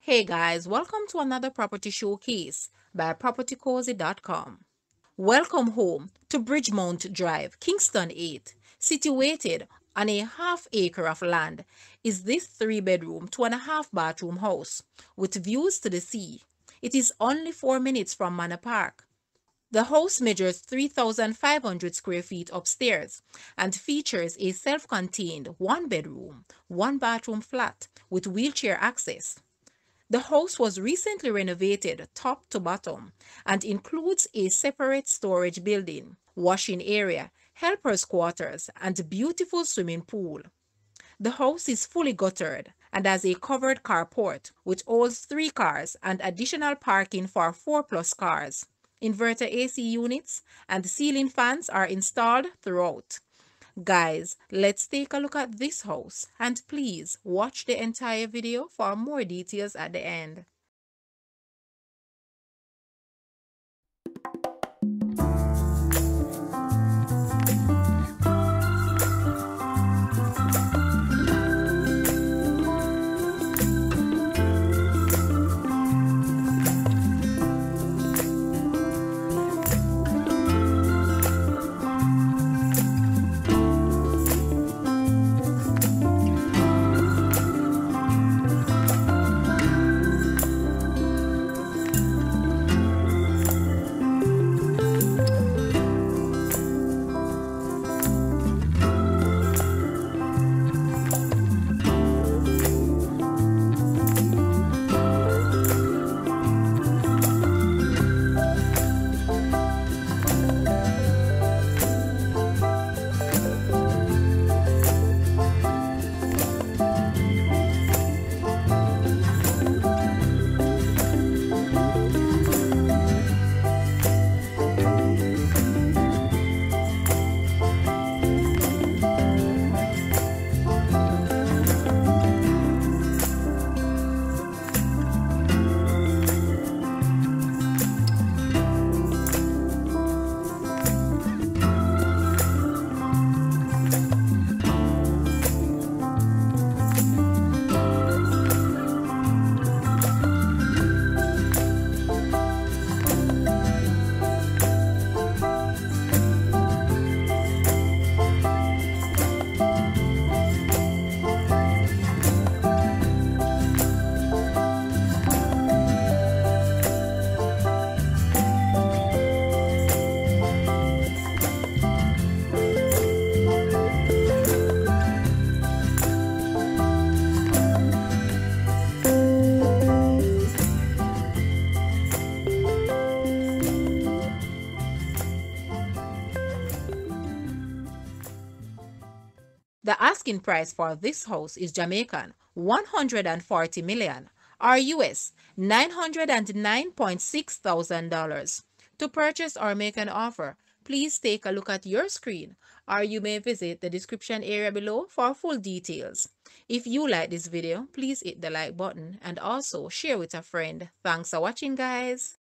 Hey guys, welcome to another property showcase by propertycozy.com. Welcome home to Bridgemount Drive, Kingston 8. Situated on a half acre of land is this 3-bedroom, 2.5-bathroom house with views to the sea. It is only 4 minutes from Manor Park. The house measures 3,500 square feet upstairs and features a self-contained 1-bedroom, 1-bathroom flat with wheelchair access. The house was recently renovated top to bottom and includes a separate storage building, washing area, helpers' quarters, and beautiful swimming pool. The house is fully guttered and has a covered carport which holds 3 cars and additional parking for 4+ cars. Inverter AC units and ceiling fans are installed throughout. Guys, let's take a look at this house and please watch the entire video for more details at the end. The asking price for this house is Jamaican 140 million or US $909.6 thousand. To purchase or make an offer, please take a look at your screen or you may visit the description area below for full details. If you like this video, please hit the like button and also share with a friend. Thanks for watching, guys.